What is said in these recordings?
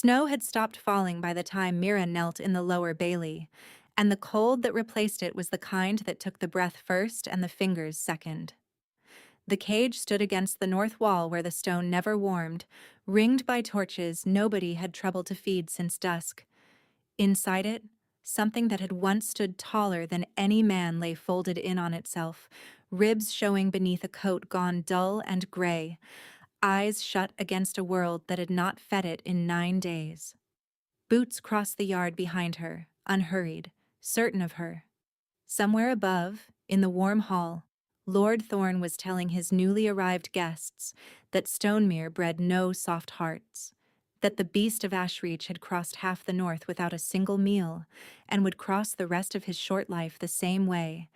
Snow had stopped falling by the time Mira knelt in the lower bailey, and the cold that replaced it was the kind that took the breath first and the fingers second. The cage stood against the north wall where the stone never warmed, ringed by torches nobody had troubled to feed since dusk. Inside it, something that had once stood taller than any man lay folded in on itself, ribs showing beneath a coat gone dull and gray, eyes shut against a world that had not fed it in 9 days. Boots crossed the yard behind her, unhurried, certain of her. Somewhere above, in the warm hall, Lord Thorn was telling his newly arrived guests that Stonemere bred no soft hearts, that the beast of Ashreach had crossed half the north without a single meal, and would cross the rest of his short life the same way,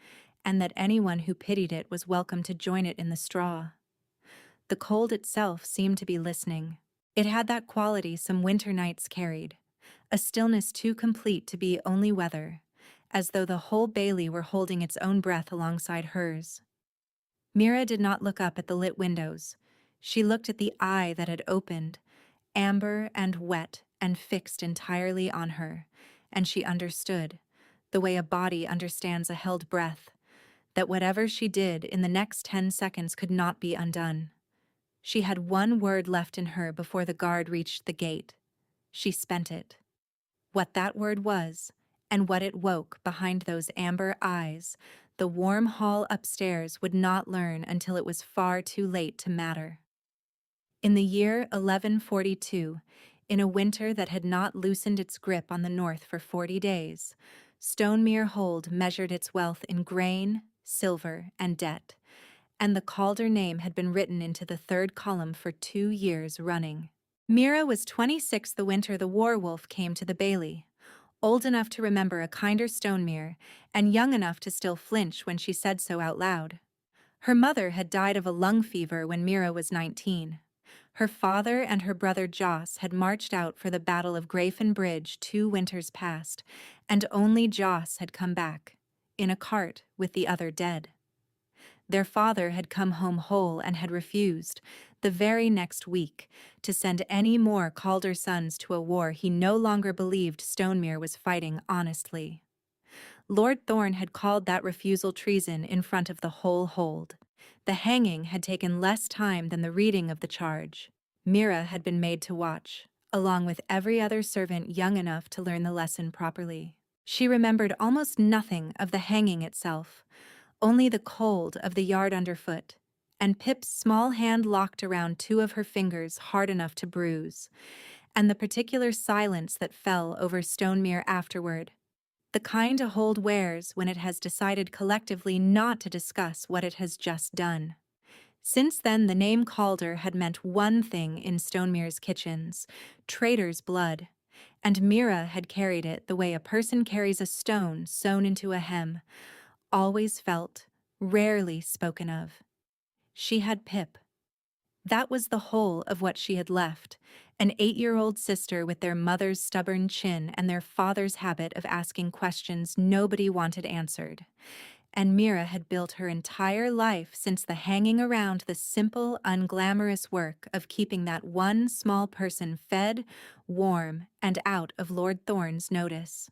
and that anyone who pitied it was welcome to join it in the straw. The cold itself seemed to be listening. It had that quality some winter nights carried, a stillness too complete to be only weather, as though the whole bailey were holding its own breath alongside hers. Mira did not look up at the lit windows. She looked at the eye that had opened, amber and wet and fixed entirely on her, and she understood, the way a body understands a held breath, that whatever she did in the next 10 seconds could not be undone. She had one word left in her before the guard reached the gate. She spent it. What that word was, and what it woke behind those amber eyes, the warm hall upstairs would not learn until it was far too late to matter. In the year 1142, in a winter that had not loosened its grip on the north for 40 days, Stonemere Hold measured its wealth in grain, silver, and debt, and the Calder name had been written into the third column for 2 years running. Mira was 26 the winter the war-wolf came to the bailey, old enough to remember a kinder Stonemere, and young enough to still flinch when she said so out loud. Her mother had died of a lung fever when Mira was 19. Her father and her brother Joss had marched out for the Battle of Grafin Bridge 2 winters past, and only Joss had come back, in a cart with the other dead. Their father had come home whole and had refused, the very next week, to send any more Calder sons to a war he no longer believed Stonemere was fighting honestly. Lord Thorn had called that refusal treason in front of the whole hold. The hanging had taken less time than the reading of the charge. Mira had been made to watch, along with every other servant young enough to learn the lesson properly. She remembered almost nothing of the hanging itself, only the cold of the yard underfoot, and Pip's small hand locked around 2 of her fingers hard enough to bruise, and the particular silence that fell over Stonemere afterward, the kind a hold wears when it has decided collectively not to discuss what it has just done. Since then, the name Calder had meant one thing in Stonemere's kitchens: traitor's blood, and Mira had carried it the way a person carries a stone sewn into a hem, always felt, rarely spoken of. She had Pip. That was the whole of what she had left, an 8-year-old sister with their mother's stubborn chin and their father's habit of asking questions nobody wanted answered. And Mira had built her entire life since the hanging around the simple, unglamorous work of keeping that one small person fed, warm, and out of Lord Thorn's notice.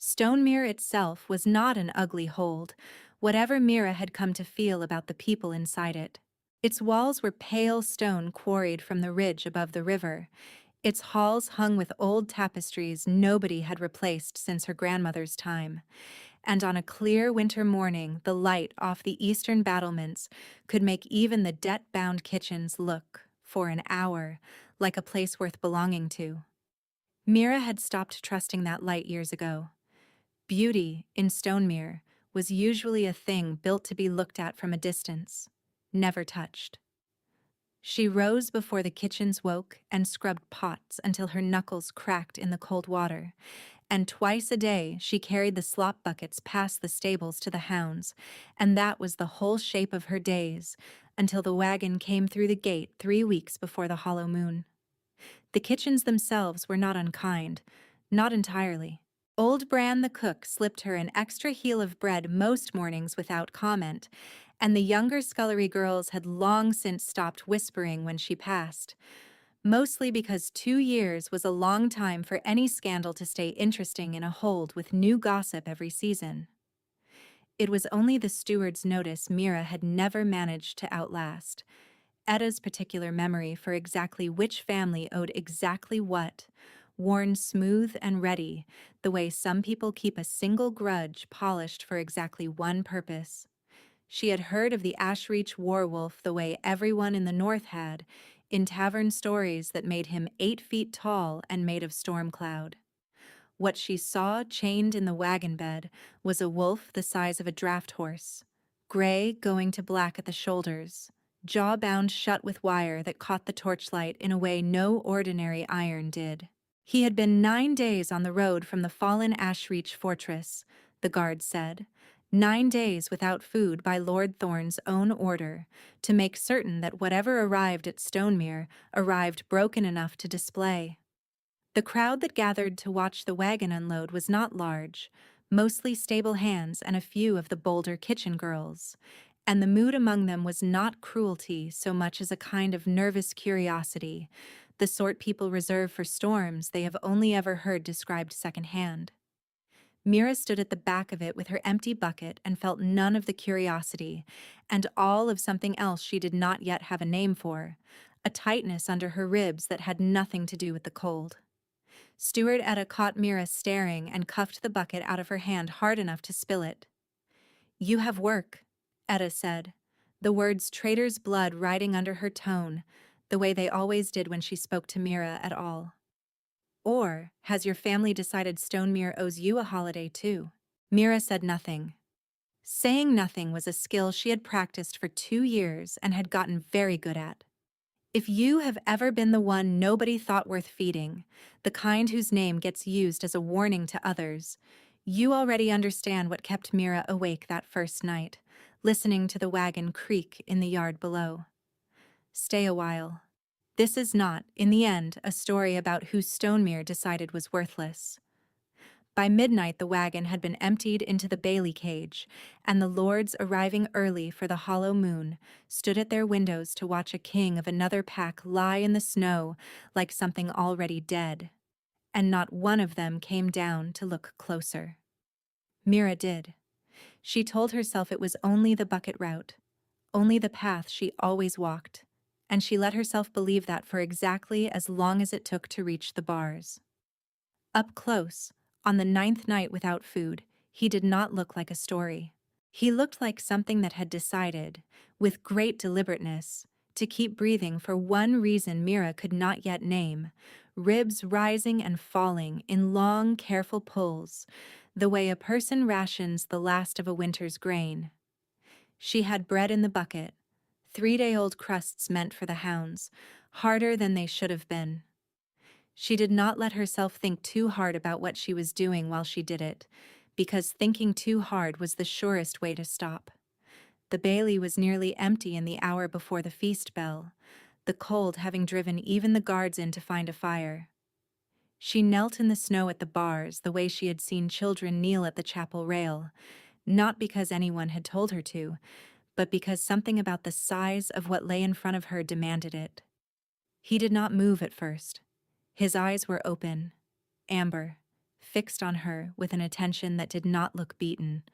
Stonemere itself was not an ugly hold, whatever Mira had come to feel about the people inside it. Its walls were pale stone quarried from the ridge above the river, its halls hung with old tapestries nobody had replaced since her grandmother's time, and on a clear winter morning the light off the eastern battlements could make even the debt-bound kitchens look, for an hour, like a place worth belonging to. Mira had stopped trusting that light years ago. Beauty, in Stonemere, was usually a thing built to be looked at from a distance, never touched. She rose before the kitchens woke and scrubbed pots until her knuckles cracked in the cold water, and twice a day she carried the slop buckets past the stables to the hounds, and that was the whole shape of her days, until the wagon came through the gate 3 weeks before the hollow moon. The kitchens themselves were not unkind, not entirely. Old Bran the cook slipped her an extra heel of bread most mornings without comment, and the younger scullery girls had long since stopped whispering when she passed. mostly because 2 years was a long time for any scandal to stay interesting in a hold with new gossip every season. It was only the steward's notice Mira had never managed to outlast. Etta's particular memory for exactly which family owed exactly what, worn smooth and ready, the way some people keep a single grudge polished for exactly one purpose. She had heard of the Ashreach warwolf the way everyone in the north had, in tavern stories that made him 8 feet tall and made of storm cloud. What she saw chained in the wagon bed was a wolf the size of a draft horse, gray going to black at the shoulders, jaw bound shut with wire that caught the torchlight in a way no ordinary iron did. He had been 9 days on the road from the fallen Ashreach fortress, the guard said, 9 days without food by Lord Thorne's own order, to make certain that whatever arrived at Stonemere arrived broken enough to display. The crowd that gathered to watch the wagon unload was not large, mostly stable hands and a few of the bolder kitchen girls, and the mood among them was not cruelty so much as a kind of nervous curiosity, the sort people reserve for storms they have only ever heard described secondhand. Mira stood at the back of it with her empty bucket and felt none of the curiosity, and all of something else she did not yet have a name for, a tightness under her ribs that had nothing to do with the cold. Steward Etta caught Mira staring and cuffed the bucket out of her hand hard enough to spill it. "You have work," Etta said, the words traitor's blood riding under her tone, the way they always did when she spoke to Mira at all. "Or has your family decided Stonemere owes you a holiday too?" Mira said nothing. Saying nothing was a skill she had practiced for 2 years and had gotten very good at. If you have ever been the one nobody thought worth feeding, the kind whose name gets used as a warning to others, you already understand what kept Mira awake that first night, listening to the wagon creak in the yard below. Stay a while. This is not, in the end, a story about who Stonemere decided was worthless. By midnight the wagon had been emptied into the Bailey cage, and the lords arriving early for the hollow moon stood at their windows to watch a king of another pack lie in the snow like something already dead, and not one of them came down to look closer. Mira did. She told herself it was only the bucket route, only the path she always walked, and she let herself believe that for exactly as long as it took to reach the bars. Up close, on the 9th night without food, he did not look like a story. He looked like something that had decided, with great deliberateness, to keep breathing for one reason Mira could not yet name, ribs rising and falling in long, careful pulls, the way a person rations the last of a winter's grain. She had bread in the bucket, 3-day-old crusts meant for the hounds, harder than they should have been. She did not let herself think too hard about what she was doing while she did it, because thinking too hard was the surest way to stop. The Bailey was nearly empty in the hour before the feast bell, the cold having driven even the guards in to find a fire. She knelt in the snow at the bars the way she had seen children kneel at the chapel rail, not because anyone had told her to, but because something about the size of what lay in front of her demanded it. He did not move at first. His eyes were open, amber, fixed on her with an attention that did not look beaten,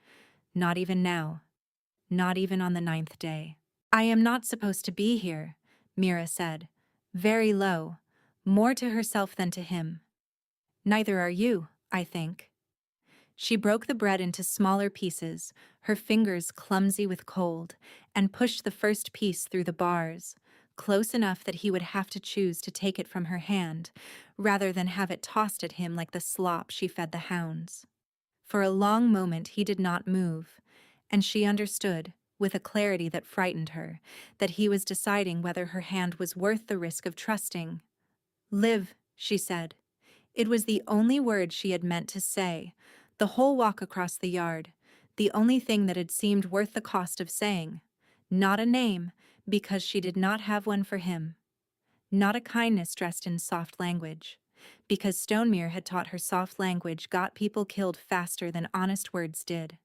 not even now, not even on the 9th day. "I am not supposed to be here," Mira said, very low, more to herself than to him. "Neither are you, I think." She broke the bread into smaller pieces, her fingers clumsy with cold, and pushed the first piece through the bars, close enough that he would have to choose to take it from her hand, rather than have it tossed at him like the slop she fed the hounds. For a long moment he did not move, and she understood, with a clarity that frightened her, that he was deciding whether her hand was worth the risk of trusting. "Live," she said. It was the only word she had meant to say, the whole walk across the yard, the only thing that had seemed worth the cost of saying. Not a name, because she did not have one for him. Not a kindness dressed in soft language, because Stonemere had taught her soft language got people killed faster than honest words did.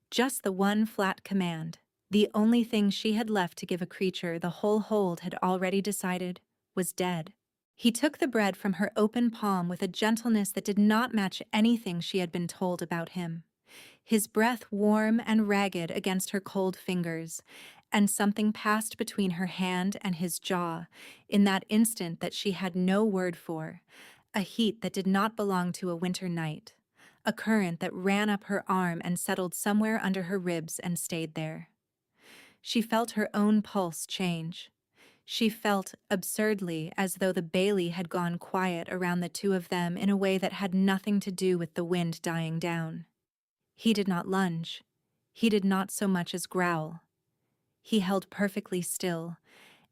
Just the one flat command, the only thing she had left to give a creature the whole hold had already decided was dead. He took the bread from her open palm with a gentleness that did not match anything she had been told about him, his breath warm and ragged against her cold fingers, and something passed between her hand and his jaw in that instant that she had no word for, a heat that did not belong to a winter night, a current that ran up her arm and settled somewhere under her ribs and stayed there. She felt her own pulse change. She felt, absurdly, as though the Bailey had gone quiet around the two of them in a way that had nothing to do with the wind dying down. He did not lunge. He did not so much as growl. He held perfectly still,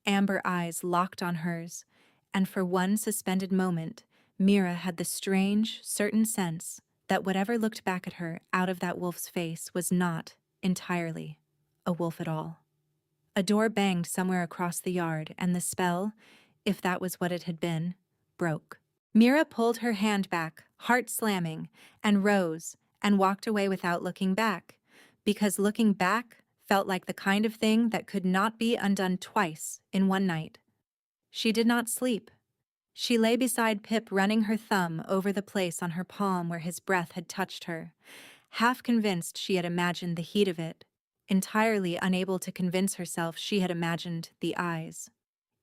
amber eyes locked on hers, and for one suspended moment, Mira had the strange, certain sense that whatever looked back at her out of that wolf's face was not, entirely, a wolf at all. A door banged somewhere across the yard, and the spell, if that was what it had been, broke. Mira pulled her hand back, heart slamming, and rose and walked away without looking back, because looking back felt like the kind of thing that could not be undone twice in one night. She did not sleep. She lay beside Pip, running her thumb over the place on her palm where his breath had touched her, half convinced she had imagined the heat of it, entirely unable to convince herself she had imagined the eyes.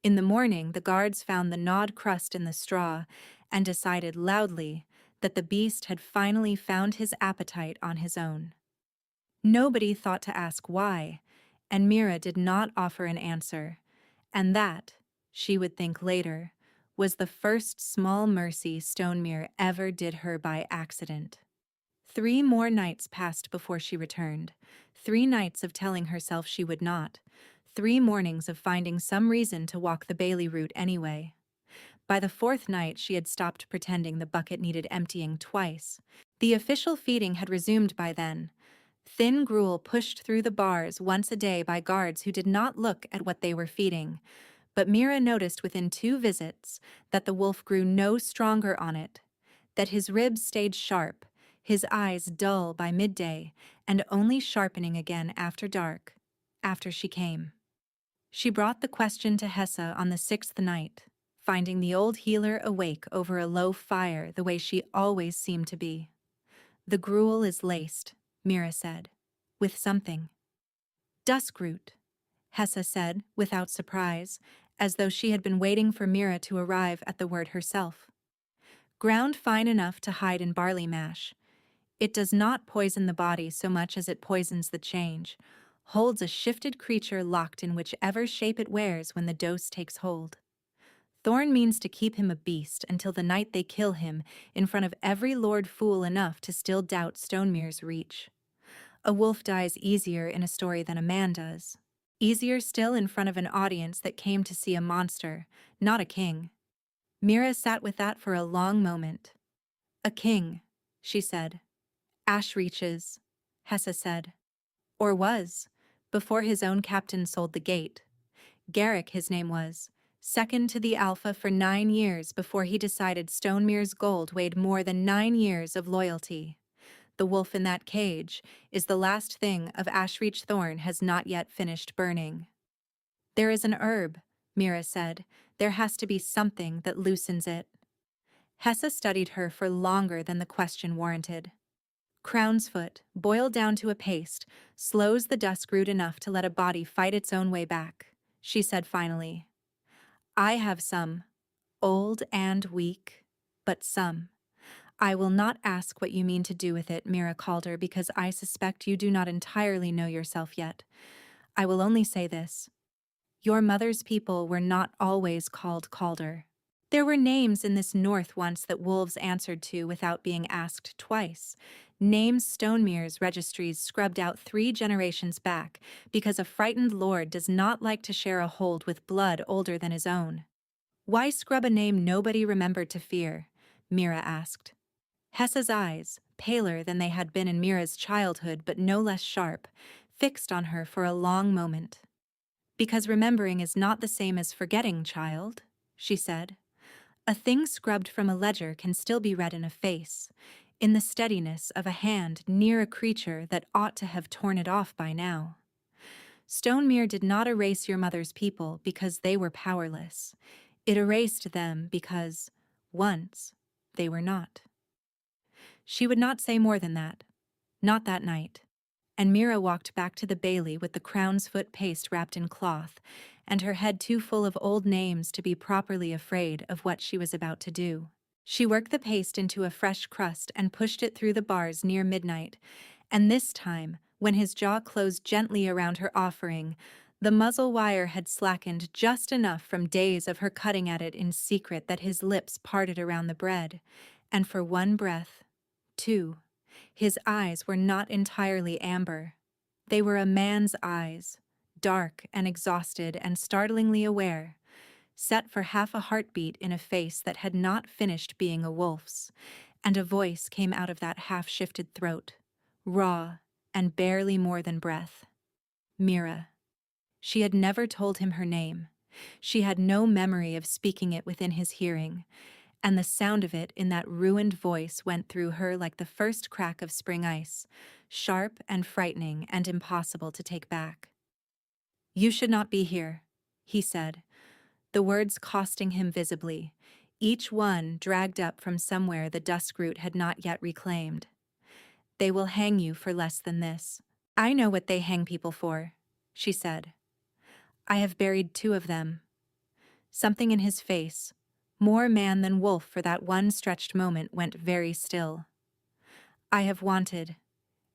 In the morning, the guards found the gnawed crust in the straw and decided loudly that the beast had finally found his appetite on his own. Nobody thought to ask why, and Mira did not offer an answer, and that, she would think later, was the first small mercy Stonemere ever did her by accident. 3 more nights passed before she returned, 3 nights of telling herself she would not, 3 mornings of finding some reason to walk the Bailey route anyway. By the 4th night, she had stopped pretending the bucket needed emptying twice. The official feeding had resumed by then. Thin gruel pushed through the bars once a day by guards who did not look at what they were feeding, but Mira noticed within 2 visits that the wolf grew no stronger on it, that his ribs stayed sharp, his eyes dull by midday, and only sharpening again after dark, after she came. She brought the question to Hessa on the 6th night, finding the old healer awake over a low fire the way she always seemed to be. "The gruel is laced," Mira said, "with something." "Duskroot," Hessa said without surprise, as though she had been waiting for Mira to arrive at the word herself. "Ground fine enough to hide in barley mash. It does not poison the body so much as it poisons the change, holds a shifted creature locked in whichever shape it wears when the dose takes hold. Thorn means to keep him a beast until the night they kill him in front of every lord fool enough to still doubt Stonemere's reach. A wolf dies easier in a story than a man does. Easier still in front of an audience that came to see a monster, not a king." Mira sat with that for a long moment. "A king," she said. "Ash reaches," Hessa said. "Or was, before his own captain sold the gate. Garrick, his name was, second to the Alpha for 9 years before he decided Stonemere's gold weighed more than 9 years of loyalty. The wolf in that cage is the last thing of Ashreach Thorn has not yet finished burning." "There is an herb," Mira said. "There has to be something that loosens it." Hessa studied her for longer than the question warranted. "Crownsfoot, boiled down to a paste, slows the duskroot enough to let a body fight its own way back," she said finally. "I have some, old and weak, but some. I will not ask what you mean to do with it, Mira Calder, because I suspect you do not entirely know yourself yet. I will only say this. Your mother's people were not always called Calder. There were names in this north once that wolves answered to without being asked twice. Names Stonemere's registries scrubbed out 3 generations back because a frightened lord does not like to share a hold with blood older than his own." "Why scrub a name nobody remembered to fear?" Mira asked. Hessa's eyes, paler than they had been in Mira's childhood but no less sharp, fixed on her for a long moment. "Because remembering is not the same as forgetting, child," she said. "A thing scrubbed from a ledger can still be read in a face, in the steadiness of a hand near a creature that ought to have torn it off by now. Stonemere did not erase your mother's people because they were powerless. It erased them because, once, they were not. She would not say more than that. Not that night. And Mira walked back to the bailey with the crown's foot paste wrapped in cloth, and her head too full of old names to be properly afraid of what she was about to do. She worked the paste into a fresh crust and pushed it through the bars near midnight, and this time, when his jaw closed gently around her offering, the muzzle wire had slackened just enough from days of her cutting at it in secret that his lips parted around the bread, and for one breath, two, his eyes were not entirely amber. They were a man's eyes, dark and exhausted and startlingly aware, set for half a heartbeat in a face that had not finished being a wolf's, and a voice came out of that half-shifted throat, raw and barely more than breath. Mira. She had never told him her name. She had no memory of speaking it within his hearing, and the sound of it in that ruined voice went through her like the first crack of spring ice, sharp and frightening and impossible to take back. "You should not be here," he said, the words costing him visibly, each one dragged up from somewhere the duskroot had not yet reclaimed. "They will hang you for less than this." "I know what they hang people for," she said. "I have buried 2 of them." Something in his face, more man than wolf for that one stretched moment, went very still. "I have wanted,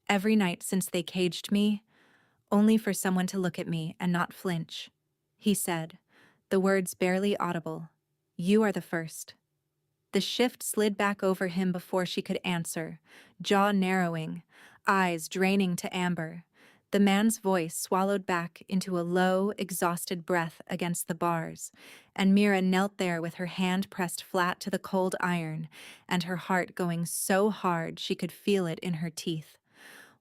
every night since they caged me, only for someone to look at me and not flinch," he said, the words barely audible. "You are the first." The shift slid back over him before she could answer, jaw narrowing, eyes draining to amber. The man's voice swallowed back into a low, exhausted breath against the bars, and Mira knelt there with her hand pressed flat to the cold iron, and her heart going so hard she could feel it in her teeth,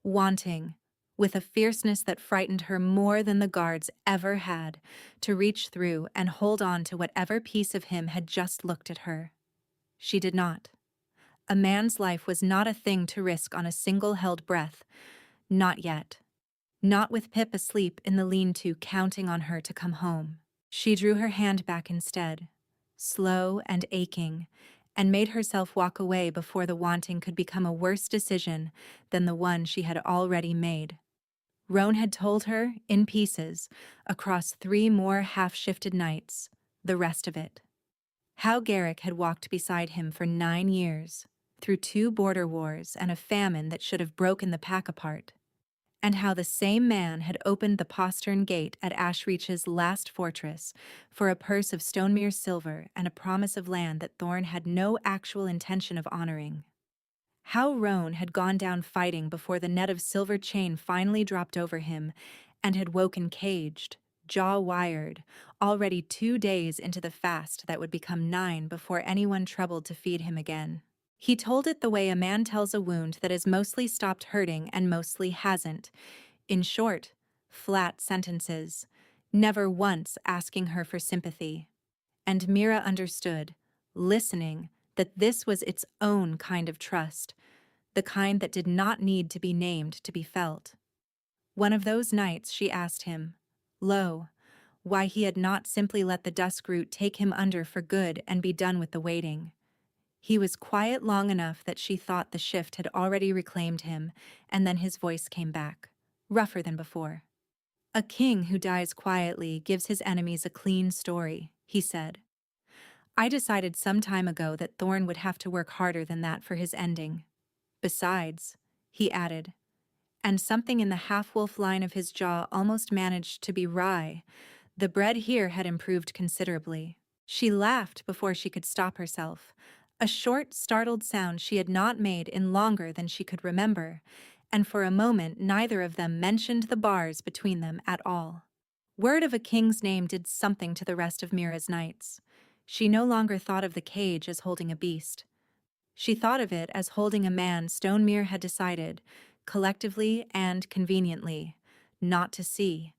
wanting, with a fierceness that frightened her more than the guards ever had, to reach through and hold on to whatever piece of him had just looked at her. She did not. A man's life was not a thing to risk on a single held breath. Not yet. Not with Pip asleep in the lean-to counting on her to come home. She drew her hand back instead, slow and aching, and made herself walk away before the wanting could become a worse decision than the one she had already made. Roan had told her, in pieces, across 3 more half-shifted nights, the rest of it. How Garrick had walked beside him for 9 years, through 2 border wars and a famine that should have broken the pack apart, and how the same man had opened the postern gate at Ashreach's last fortress for a purse of Stonemere silver and a promise of land that Thorn had no actual intention of honoring. How Roan had gone down fighting before the net of silver chain finally dropped over him and had woken caged, jaw wired, already 2 days into the fast that would become 9 before anyone troubled to feed him again. He told it the way a man tells a wound that has mostly stopped hurting and mostly hasn't. In short, flat sentences, never once asking her for sympathy. And Mira understood, listening, that this was its own kind of trust, the kind that did not need to be named to be felt. One of those nights she asked him, low, why he had not simply let the duskroot take him under for good and be done with the waiting. He was quiet long enough that she thought the shift had already reclaimed him, and then his voice came back, rougher than before. "A king who dies quietly gives his enemies a clean story," he said. "I decided some time ago that Thorn would have to work harder than that for his ending. Besides," he added, and something in the half-wolf line of his jaw almost managed to be wry, the bread here had improved considerably. She laughed before she could stop herself, a short, startled sound she had not made in longer than she could remember, and for a moment neither of them mentioned the bars between them at all. Word of a king's name did something to the rest of Mira's nights. She no longer thought of the cage as holding a beast. She thought of it as holding a man Stonemere had decided, collectively and conveniently, not to see,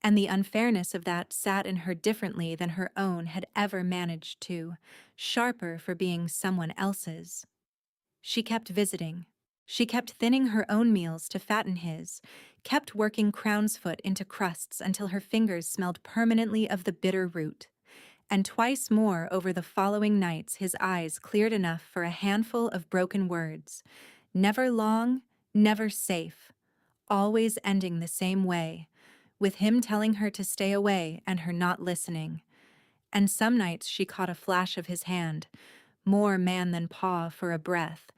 and the unfairness of that sat in her differently than her own had ever managed to, sharper for being someone else's. She kept visiting. She kept thinning her own meals to fatten his, kept working Crownsfoot into crusts until her fingers smelled permanently of the bitter root, and twice more over the following nights his eyes cleared enough for a handful of broken words. Never long, never safe, always ending the same way, with him telling her to stay away and her not listening. And some nights she caught a flash of his hand, more man than paw for a breath,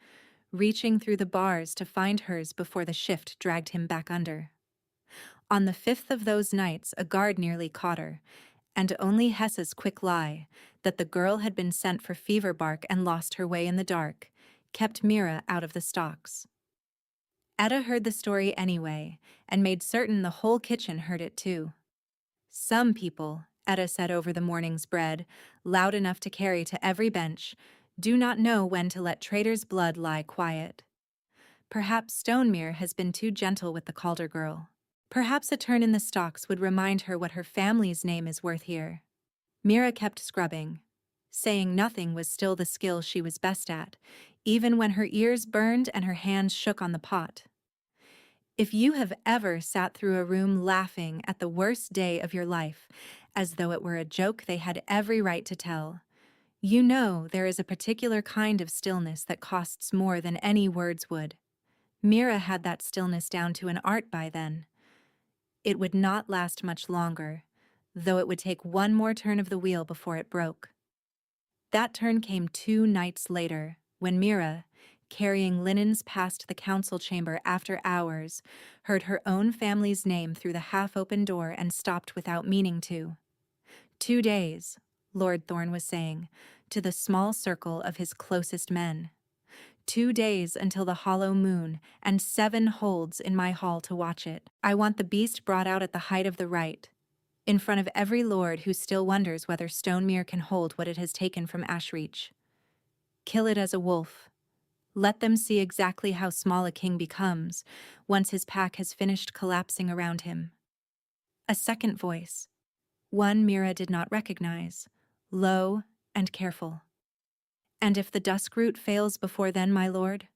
reaching through the bars to find hers before the shift dragged him back under. On the fifth of those nights, a guard nearly caught her, and only Hessa's quick lie, that the girl had been sent for fever bark and lost her way in the dark, kept Mira out of the stocks. Etta heard the story anyway, and made certain the whole kitchen heard it too. Some people, Etta said over the morning's bread, loud enough to carry to every bench, do not know when to let traitor's blood lie quiet. Perhaps Stonemere has been too gentle with the Calder girl. Perhaps a turn in the stocks would remind her what her family's name is worth here. Mira kept scrubbing. Saying nothing was still the skill she was best at, even when her ears burned and her hands shook on the pot. If you have ever sat through a room laughing at the worst day of your life, as though it were a joke they had every right to tell, you know there is a particular kind of stillness that costs more than any words would. Mira had that stillness down to an art by then. It would not last much longer, though it would take one more turn of the wheel before it broke. That turn came 2 nights later, when Mira, carrying linens past the council chamber after hours, heard her own family's name through the half-open door and stopped without meaning to. 2 days, Lord Thorne was saying, to the small circle of his closest men. 2 days until the hollow moon, and 7 holds in my hall to watch it. I want the beast brought out at the height of the right, in front of every lord who still wonders whether Stonemere can hold what it has taken from Ashreach. Kill it as a wolf. Let them see exactly how small a king becomes once his pack has finished collapsing around him. A second voice, one Mira did not recognize, low and careful. And if the dusk route fails before then, my lord,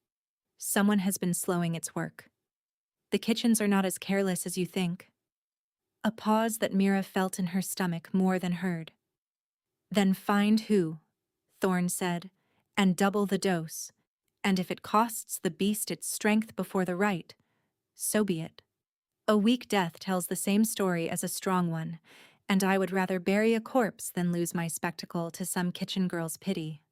someone has been slowing its work. The kitchens are not as careless as you think. A pause that Mira felt in her stomach more than heard. Then find who, Thorne said, and double the dose, and if it costs the beast its strength before the right, so be it. A weak death tells the same story as a strong one, and I would rather bury a corpse than lose my spectacle to some kitchen girl's pity.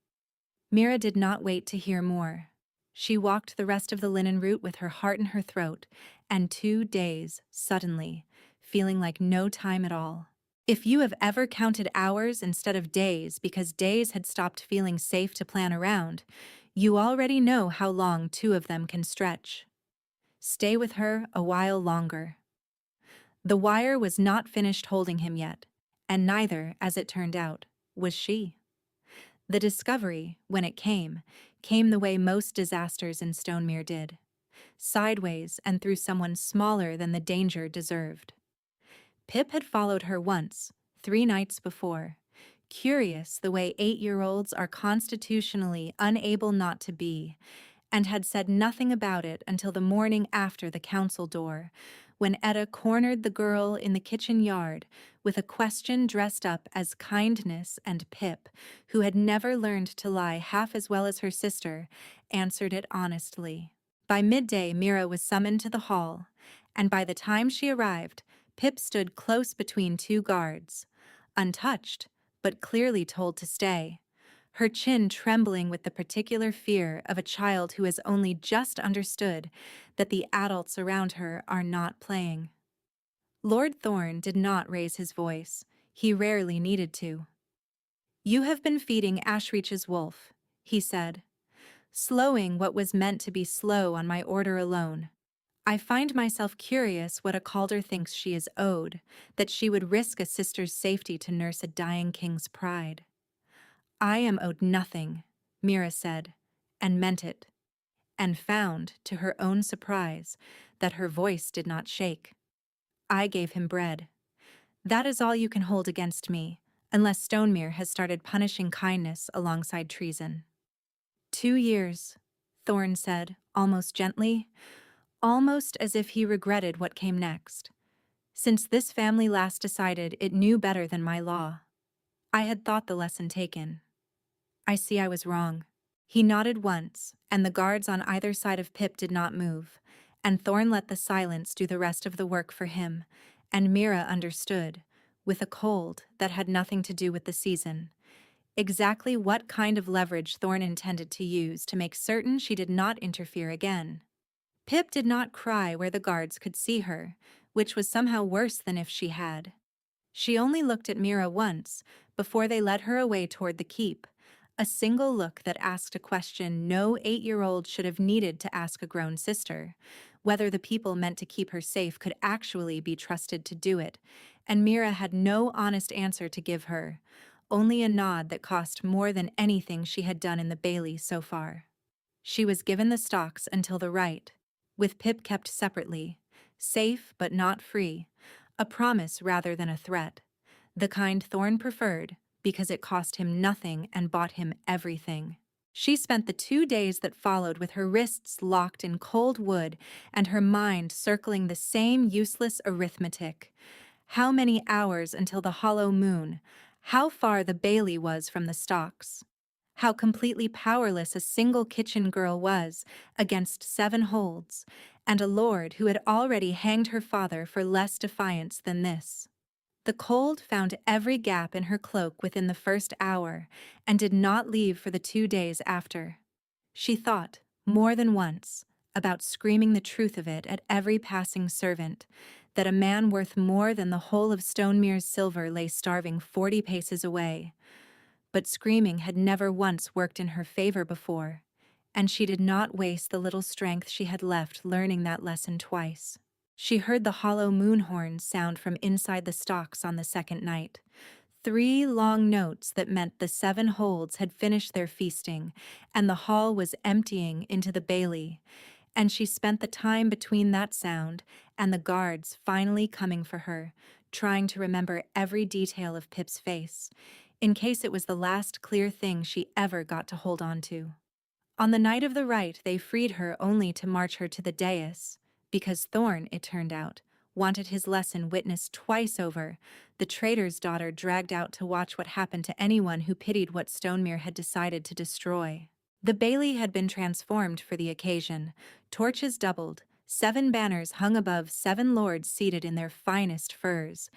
Mira did not wait to hear more. She walked the rest of the linen route with her heart in her throat, and 2 days, suddenly, feeling like no time at all. If you have ever counted hours instead of days because days had stopped feeling safe to plan around, you already know how long 2 of them can stretch. Stay with her a while longer. The wire was not finished holding him yet, and neither, as it turned out, was she. The discovery, when it came the way most disasters in Stonemere did, sideways and through someone smaller than the danger deserved. Pip had followed her once, 3 nights before, curious the way 8-year-olds are constitutionally unable not to be, and had said nothing about it until the morning after the council door, when Etta cornered the girl in the kitchen yard with a question dressed up as kindness, and Pip, who had never learned to lie half as well as her sister, answered it honestly. By midday, Mira was summoned to the hall, and by the time she arrived, Pip stood close between 2 guards, untouched, but clearly told to stay, her chin trembling with the particular fear of a child who has only just understood that the adults around her are not playing. Lord Thorne did not raise his voice. He rarely needed to. "You have been feeding Ashreach's wolf," he said, "slowing what was meant to be slow on my order alone. I find myself curious what a Calder thinks she is owed, that she would risk a sister's safety to nurse a dying king's pride." "I am owed nothing," Mira said, and meant it, and found, to her own surprise, that her voice did not shake. "I gave him bread. That is all you can hold against me, unless Stonemere has started punishing kindness alongside treason." 2 years, Thorne said, almost gently, almost as if he regretted what came next, since this family last decided it knew better than my law. I had thought the lesson taken. I see I was wrong. He nodded once, and the guards on either side of Pip did not move, and Thorn let the silence do the rest of the work for him, and Mira understood, with a cold that had nothing to do with the season, exactly what kind of leverage Thorn intended to use to make certain she did not interfere again. Pip did not cry where the guards could see her, which was somehow worse than if she had. She only looked at Mira once, before they led her away toward the keep, a single look that asked a question no 8-year-old should have needed to ask a grown sister, whether the people meant to keep her safe could actually be trusted to do it, and Mira had no honest answer to give her, only a nod that cost more than anything she had done in the Bailey so far. She was given the stocks until the right, with Pip kept separately, safe but not free, a promise rather than a threat, the kind Thorn preferred because it cost him nothing and bought him everything. She spent the 2 days that followed with her wrists locked in cold wood and her mind circling the same useless arithmetic. How many hours until the hollow moon? How far the Bailey was from the stocks? How completely powerless a single kitchen girl was against 7 holds, and a lord who had already hanged her father for less defiance than this. The cold found every gap in her cloak within the first hour, and did not leave for the 2 days after. She thought, more than once, about screaming the truth of it at every passing servant, that a man worth more than the whole of Stonemere's silver lay starving 40 paces away. But screaming had never once worked in her favor before, and she did not waste the little strength she had left learning that lesson twice. She heard the hollow moon horns sound from inside the stocks on the second night. 3 long notes that meant the 7 holds had finished their feasting, and the hall was emptying into the Bailey, and she spent the time between that sound and the guards finally coming for her, trying to remember every detail of Pip's face, in case it was the last clear thing she ever got to hold on to. On the night of the rite, they freed her only to march her to the dais, because Thorn, it turned out, wanted his lesson witnessed twice over, the traitor's daughter dragged out to watch what happened to anyone who pitied what Stonemere had decided to destroy. The Bailey had been transformed for the occasion, torches doubled, 7 banners hung above 7 lords seated in their finest furs,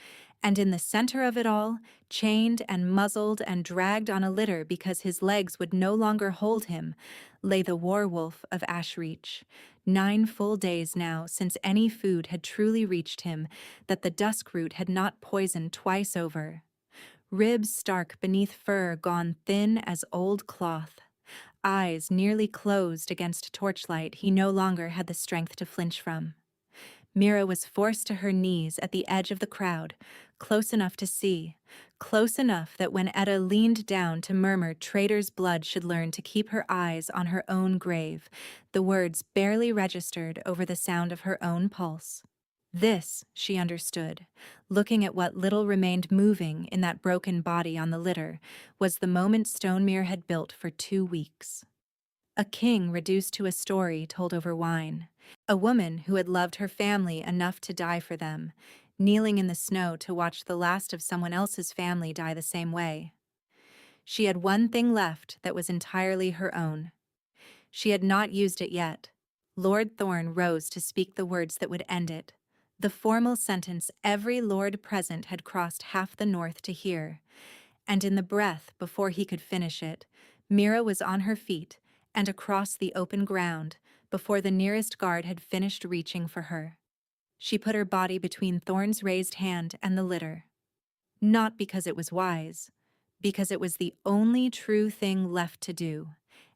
and in the center of it all, chained and muzzled and dragged on a litter because his legs would no longer hold him, lay the war-wolf of Ashreach. 9 full days now since any food had truly reached him that the dusk root had not poisoned twice over. Ribs stark beneath fur gone thin as old cloth. Eyes nearly closed against torchlight he no longer had the strength to flinch from. Mira was forced to her knees at the edge of the crowd, close enough to see, close enough that when Etta leaned down to murmur traitor's blood should learn to keep her eyes on her own grave, the words barely registered over the sound of her own pulse. This, she understood, looking at what little remained moving in that broken body on the litter, was the moment Stonemere had built for 2 weeks. A king reduced to a story told over wine. A woman who had loved her family enough to die for them, kneeling in the snow to watch the last of someone else's family die the same way. She had one thing left that was entirely her own. She had not used it yet. Lord Thorn rose to speak the words that would end it, the formal sentence every lord present had crossed half the north to hear, and in the breath before he could finish it, Mira was on her feet and across the open ground before the nearest guard had finished reaching for her. She put her body between Thorn's raised hand and the litter. Not because it was wise, because it was the only true thing left to do,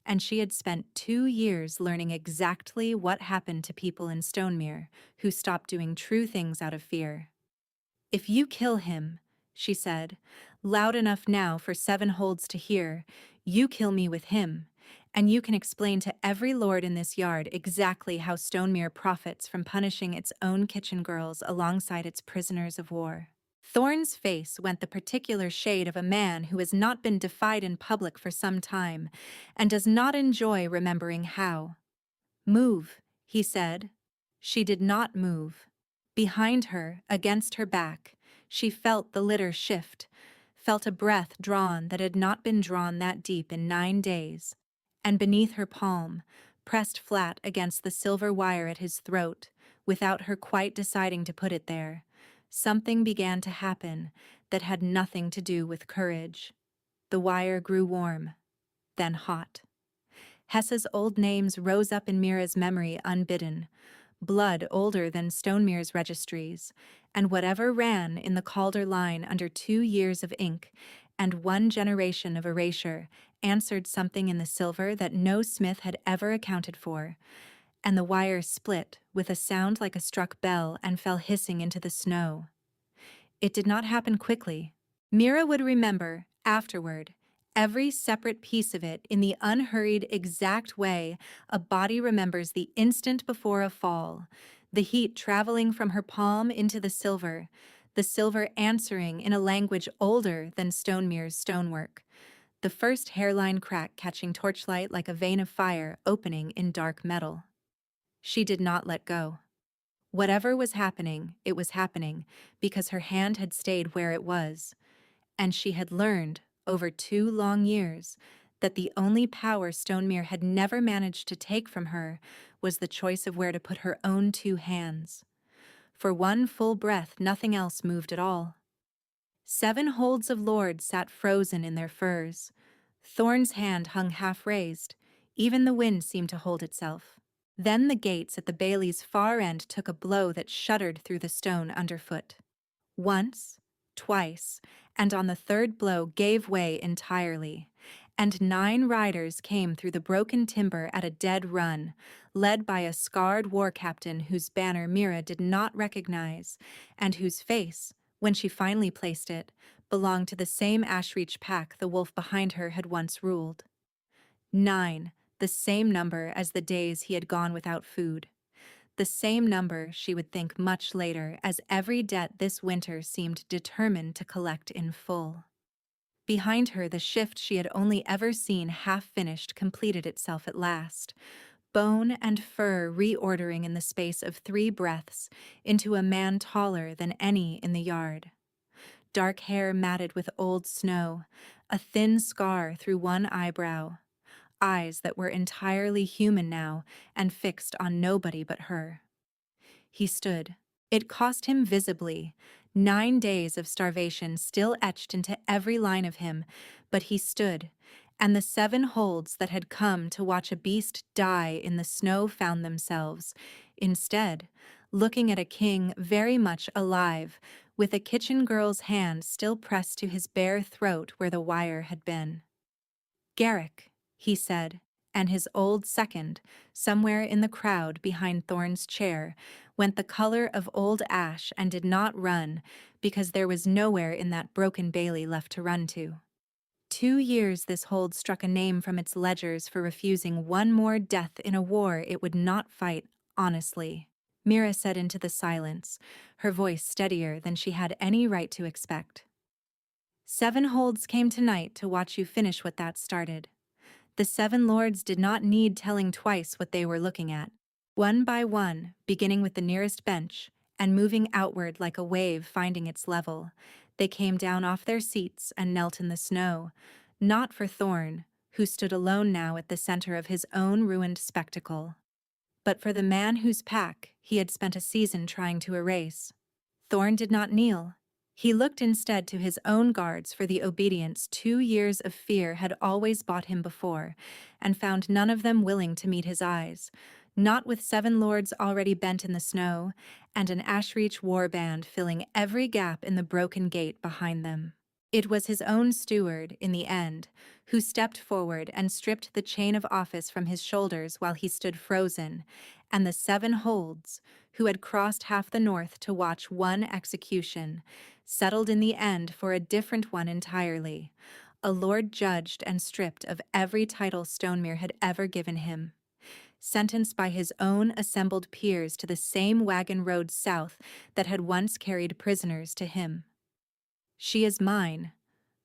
and she had spent 2 years learning exactly what happened to people in Stonemere who stopped doing true things out of fear. "If you kill him," she said, loud enough now for 7 holds to hear, "you kill me with him, and you can explain to every lord in this yard exactly how Stonemere profits from punishing its own kitchen girls alongside its prisoners of war." Thorn's face went the particular shade of a man who has not been defied in public for some time, and does not enjoy remembering how. "Move," he said. She did not move. Behind her, against her back, she felt the litter shift, felt a breath drawn that had not been drawn that deep in 9 days, and beneath her palm, pressed flat against the silver wire at his throat, without her quite deciding to put it there, something began to happen that had nothing to do with courage. The wire grew warm, then hot. Hessa's old names rose up in Mira's memory unbidden, blood older than Stonemere's registries, and whatever ran in the Calder line under 2 years of ink and 1 generation of erasure answered something in the silver that no smith had ever accounted for, and the wire split with a sound like a struck bell and fell hissing into the snow. It did not happen quickly. Mira would remember, afterward, every separate piece of it in the unhurried, exact way a body remembers the instant before a fall, the heat traveling from her palm into the silver answering in a language older than Stonemere's stonework, the first hairline crack catching torchlight like a vein of fire opening in dark metal. She did not let go. Whatever was happening, it was happening because her hand had stayed where it was, and she had learned, over 2 long years, that the only power Stonemere had never managed to take from her was the choice of where to put her own 2 hands. For 1 full breath, nothing else moved at all. 7 holds of lords sat frozen in their furs. Thorn's hand hung half-raised. Even the wind seemed to hold itself. Then the gates at the bailey's far end took a blow that shuddered through the stone underfoot. Once, twice, and on the 3rd blow gave way entirely, and 9 riders came through the broken timber at a dead run, led by a scarred war captain whose banner Mira did not recognize, and whose face, when she finally placed it, belonged to the same Ashreach pack the wolf behind her had once ruled. 9, the same number as the days he had gone without food. The same number, she would think much later, as every debt this winter seemed determined to collect in full. Behind her, the shift she had only ever seen half-finished completed itself at last, bone and fur reordering in the space of 3 breaths into a man taller than any in the yard. Dark hair matted with old snow, a thin scar through 1 eyebrow, eyes that were entirely human now and fixed on nobody but her. He stood. It cost him visibly, 9 days of starvation still etched into every line of him, but he stood, and the 7 holds that had come to watch a beast die in the snow found themselves, instead, looking at a king very much alive, with a kitchen girl's hand still pressed to his bare throat where the wire had been. "Garrick," he said, and his old second, somewhere in the crowd behind Thorn's chair, went the color of old ash and did not run, because there was nowhere in that broken bailey left to run to. 2 years this hold struck a name from its ledgers for refusing 1 more death in a war it would not fight honestly, Mira said into the silence, her voice steadier than she had any right to expect. 7 holds came tonight to watch you finish what that started. The 7 lords did not need telling twice what they were looking at. 1 by 1, beginning with the nearest bench, and moving outward like a wave finding its level, they came down off their seats and knelt in the snow, not for Thorn, who stood alone now at the center of his own ruined spectacle, but for the man whose pack he had spent a season trying to erase. Thorn did not kneel. He looked instead to his own guards for the obedience 2 years of fear had always bought him before, and found none of them willing to meet his eyes, not with 7 lords already bent in the snow, and an Ashreach war band filling every gap in the broken gate behind them. It was his own steward, in the end, who stepped forward and stripped the chain of office from his shoulders while he stood frozen, and the 7 holds, who had crossed half the north to watch 1 execution, settled in the end for a different one entirely, a lord judged and stripped of every title Stonemere had ever given him, sentenced by his own assembled peers to the same wagon road south that had once carried prisoners to him. "She is mine,"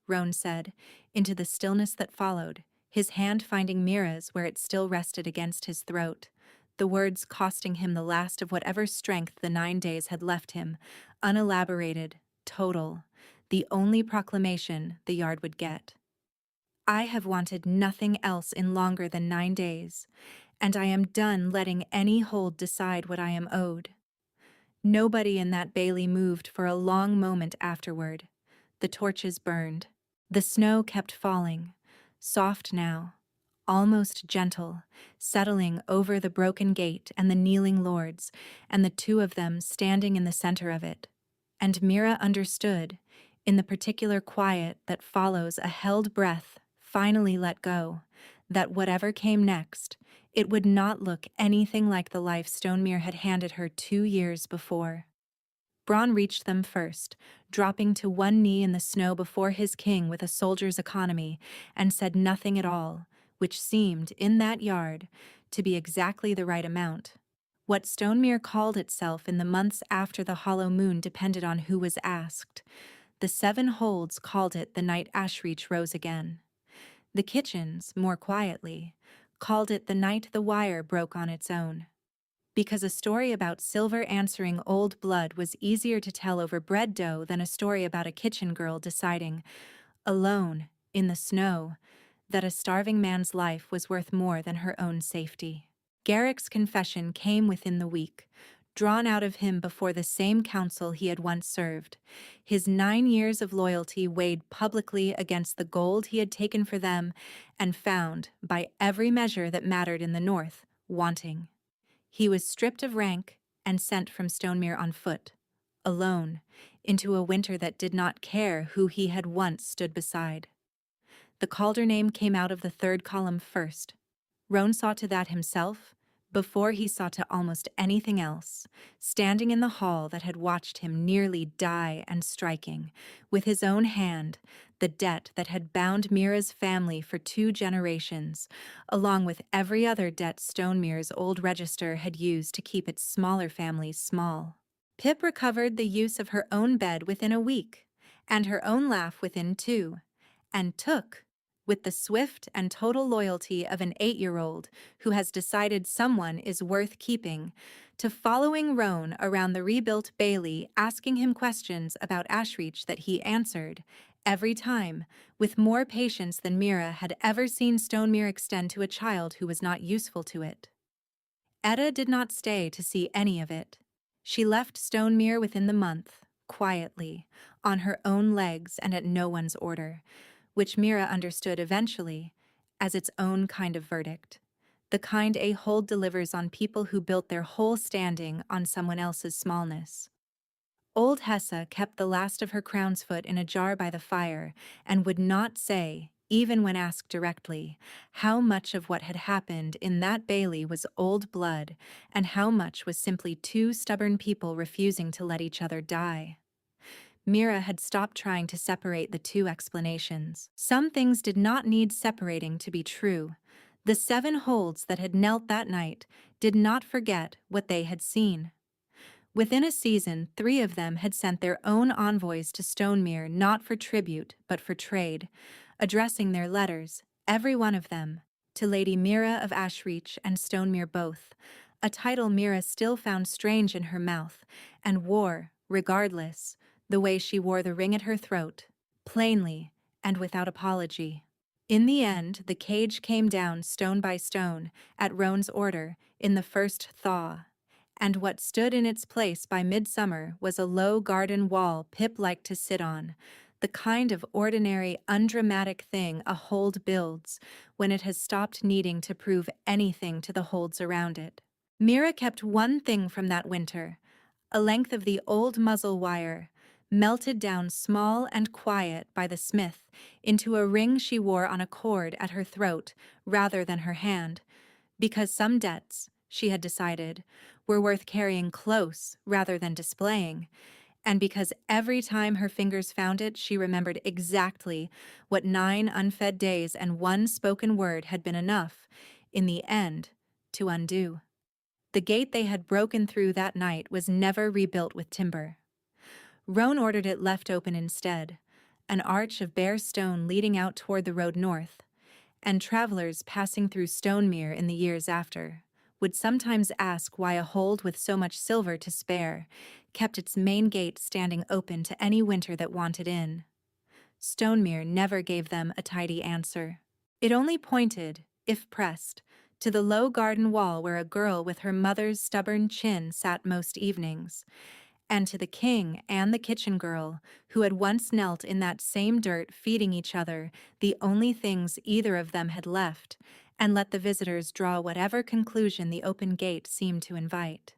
Roan said, into the stillness that followed, his hand finding Mira's where it still rested against his throat, the words costing him the last of whatever strength the 9 days had left him, unelaborated, total, the only proclamation the yard would get. I have wanted nothing else in longer than 9 days, and I am done letting any hold decide what I am owed. Nobody in that bailey moved for a long moment afterward. The torches burned. The snow kept falling, soft now, almost gentle, settling over the broken gate and the kneeling lords, and the two of them standing in the center of it. And Mira understood, in the particular quiet that follows a held breath finally let go, that whatever came next, it would not look anything like the life Stonemere had handed her 2 years before. Bronn reached them first, dropping to one knee in the snow before his king with a soldier's economy, and said nothing at all, which seemed, in that yard, to be exactly the right amount. What Stonemere called itself in the months after the hollow moon depended on who was asked. The 7 holds called it the night Ashreach rose again. The Kitchens, more quietly, called it the night the wire broke on its own. Because a story about silver answering old blood was easier to tell over bread dough than a story about a kitchen girl deciding, alone, in the snow, that a starving man's life was worth more than her own safety. Garrick's confession came within the week, drawn out of him before the same council he had once served. His 9 years of loyalty weighed publicly against the gold he had taken for them and found, by every measure that mattered in the north, wanting. He was stripped of rank and sent from Stonemere on foot, alone, into a winter that did not care who he had once stood beside. The Calder name came out of the 3rd column first. Roan saw to that himself, before he saw to almost anything else, standing in the hall that had watched him nearly die and striking, with his own hand, the debt that had bound Mira's family for 2 generations, along with every other debt Stonemere's old register had used to keep its smaller families small. Pip recovered the use of her own bed within a week, and her own laugh within 2, and took, with the swift and total loyalty of an 8-year-old who has decided someone is worth keeping, to following Roan around the rebuilt bailey, asking him questions about Ashreach that he answered, every time, with more patience than Mira had ever seen Stonemere extend to a child who was not useful to it. Etta did not stay to see any of it. She left Stonemere within the month, quietly, on her own legs and at no one's order, which Mira understood eventually as its own kind of verdict, the kind a hold delivers on people who built their whole standing on someone else's smallness. Old Hessa kept the last of her crownsfoot in a jar by the fire and would not say, even when asked directly, how much of what had happened in that bailey was old blood and how much was simply 2 stubborn people refusing to let each other die. Mira had stopped trying to separate the 2 explanations. Some things did not need separating to be true. The 7 holds that had knelt that night did not forget what they had seen. Within a season, 3 of them had sent their own envoys to Stonemere not for tribute but for trade, addressing their letters, every one of them, to Lady Mira of Ashreach and Stonemere both, a title Mira still found strange in her mouth, and wore, regardless, the way she wore the ring at her throat, plainly and without apology. In the end, the cage came down stone by stone, at Roan's order, in the first thaw, and what stood in its place by midsummer was a low garden wall Pip liked to sit on, the kind of ordinary, undramatic thing a hold builds when it has stopped needing to prove anything to the holds around it. Mira kept one thing from that winter, a length of the old muzzle wire, melted down small and quiet by the smith into a ring she wore on a cord at her throat rather than her hand, because some debts, she had decided, were worth carrying close rather than displaying, and because every time her fingers found it she remembered exactly what 9 unfed days and 1 spoken word had been enough, in the end, to undo. The gate they had broken through that night was never rebuilt with timber. Roan ordered it left open instead, an arch of bare stone leading out toward the road north, and travelers passing through Stonemere in the years after would sometimes ask why a hold with so much silver to spare kept its main gate standing open to any winter that wanted in. Stonemere never gave them a tidy answer. It only pointed, if pressed, to the low garden wall where a girl with her mother's stubborn chin sat most evenings, and to the king and the kitchen girl who had once knelt in that same dirt feeding each other, the only things either of them had left, and let the visitors draw whatever conclusion the open gate seemed to invite.